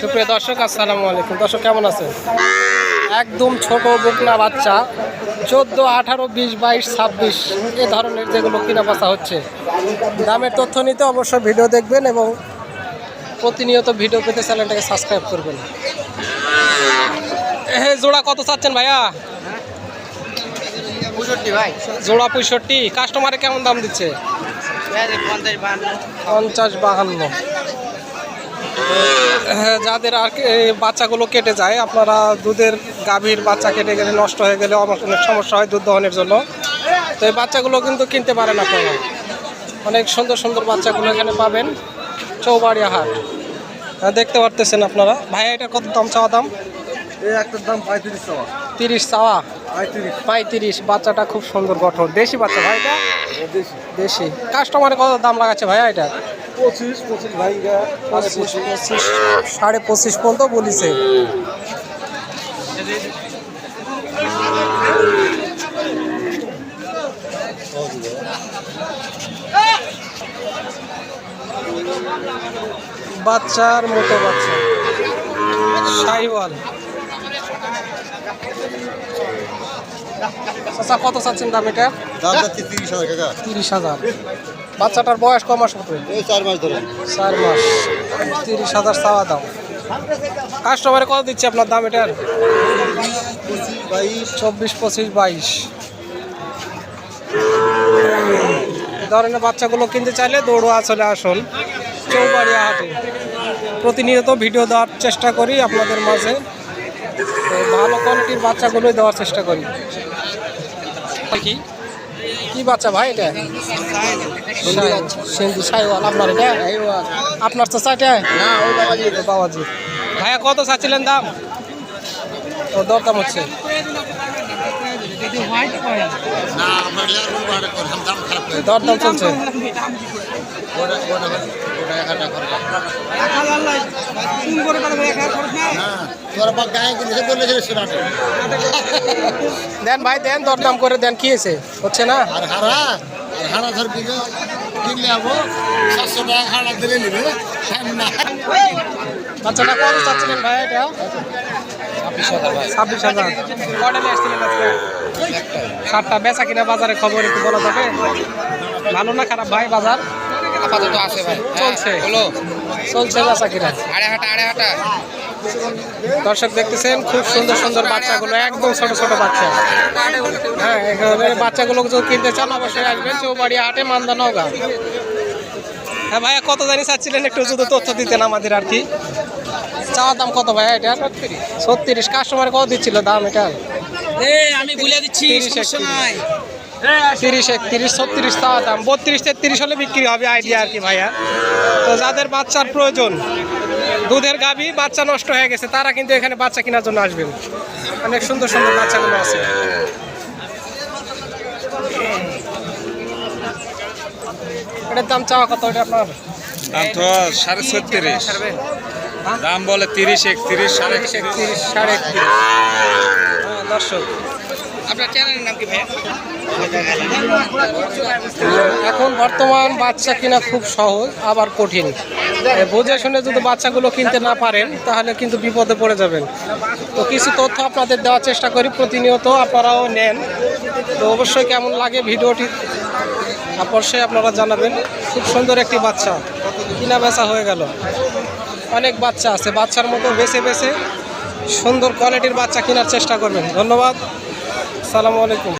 সুপ্রিয় দর্শক, আসসালামু আলাইকুম। দর্শক কেমন আছেন? একদম ছোট বকনা বাচ্চা 14, 18, 20, 22, 26 এ ধরনের যেগুলো কিনা বেচা হচ্ছে, দামের তথ্য নিতে অবশ্যই ভিডিও দেখবেন এবং প্রতিনিয়ত ভিডিও পেতে চ্যানেলটাকে সাবস্ক্রাইব করবেন। জোড়া কত চাচ্ছেন ভাইয়া? 65 ভাই। জোড়া 65। কাস্টমারে কেমন দাম দিচ্ছে? 50-52। যাদের আর বাচ্চাগুলো কেটে যায়, আপনারা দুধের গাভীর বাচ্চা কেটে গেলে, নষ্ট হয়ে গেলে অনেক সমস্যা হয় দুধ দহনের জন্য। তো এই বাচ্চাগুলো কিন্তু কিনতে পারেন আপনারা। অনেক সুন্দর সুন্দর বাচ্চাগুলো এখানে পাবেন। চৌবাড়িয়া হাট দেখতে পারতেছেন আপনারা। ভাইয়া এটার কত দাম চাওয়া দাম? এই একটার দাম 35 চাওয়া। 30 চাওয়া? 35। বাচ্চাটা খুব সুন্দর গঠন, দেশি বাচ্চা ভাই এটা? দেশি। কাস্টমারে কত দাম লাগাচ্ছে ভাইয়া এটা? 25 ভাই। 25, 25.5 পর্যন্ত বলিছে। বাচ্চার মতো বাচ্চা শাহিওয়াল। আচ্ছা, কত চাচ্ছেন দাম এটা? 30,000। বাচ্চাটার বয়স ক মাস হবে? 4 মাস ধরে। 4 মাস। 30,000 চাওয়া দাম। কাস্টমারে কত দিচ্ছে আপনার দাম এটার? 24, 25, 22। ধরনের বাচ্চাগুলো কিনতে চাইলে দৌড়োয়া চলে আসুন চৌবাড়িয়া হাটে। প্রতিনিয়ত ভিডিও দেওয়ার চেষ্টা করি আপনাদের মাঝে, ভালো কোয়ালিটির বাচ্চাগুলোই দেওয়ার চেষ্টা করি। কি বাচ্চা ভাই এটা? সিন্ধু শাহিওয়াল। আপনার এটা? আপনার তো চাইটা না, ওই বাবাজি। ভাইয়া কত চাচ্ছিলেন দাম? ও দরদাম হচ্ছে। দরদাম চলছে। দেন ভাই দেন, দরদাম করে দেন। কি হয়েছে? হচ্ছে না? বাচ্চাটা কত চাচ্ছিলেন ভাই এটা? 26,000। কটা নিয়ে আসছিলেন আজকে? 7টা। বেচা কিনা বাজারে খবর একটু বলা যাবে? ভালো না খারাপ ভাই বাজার? আপাতত আছে ভাই, চলছে। চলছে বেচা কিনা। আড়ে হাঁটা। দর্শক দেখতেছেন খুব সুন্দর সুন্দর বাচ্চাগুলো, একদম ছোট ছোট বাচ্চা। হ্যাঁ, এখানে বাচ্চাগুলো যদি কিনতে চান অবশ্যই আসবেন চৌবাড়িয়া হাটে, মান্দা, নওগাঁ। হ্যাঁ ভাইয়া, কত জানি চাচ্ছিলেন একটু যদি তথ্য দিতেন আমাদের আর কি। চাওয়া দাম কত ভাইয়া এটা? 36। কাস্টমার কত দিচ্ছিল দাম এটা? আমি বলে দিচ্ছি, 30, 31, 36 চাওয়া দাম। 32, 33 হলে বিক্রি হবে আইডিয়া আর কি ভাইয়া। তো যাদের বাচ্চার প্রয়োজন, দুধের গাভী বাচ্চা নষ্ট হয়ে গেছে, তারা কিন্তু এখানে বাচ্চা কেনার জন্য আসবেন। অনেক সুন্দর সুন্দর বাচ্চাগুলো আছে। এটার দাম চাওয়া কত এটা আপনার? দাম তো 36.5। দাম বলে 30, 31, 31, 31.5। হ্যাঁ দর্শক, আপনার চ্যানেলের নাম কি ভাইয়া? এখন বর্তমান বাচ্চা কিনা খুব সহজ আবার কঠিন। বুঝে শুনে যদি বাচ্চাগুলো কিনতে না পারেন তাহলে কিন্তু বিপদে পড়ে যাবেন। তো কিছু তথ্য আপনাদের দেওয়ার চেষ্টা করি, প্রতিনিয়ত আপনারাও নেন। তো অবশ্যই কেমন লাগে ভিডিওটি অবশ্যই আপনারা জানাবেন। খুব সুন্দর একটি বাচ্চা কিনা বেচা হয়ে গেল। অনেক বাচ্চা আছে, বাচ্চার মতো বেছে বেছে সুন্দর কোয়ালিটির বাচ্চা কেনার চেষ্টা করবেন। ধন্যবাদ। আসসালামু আলাইকুম।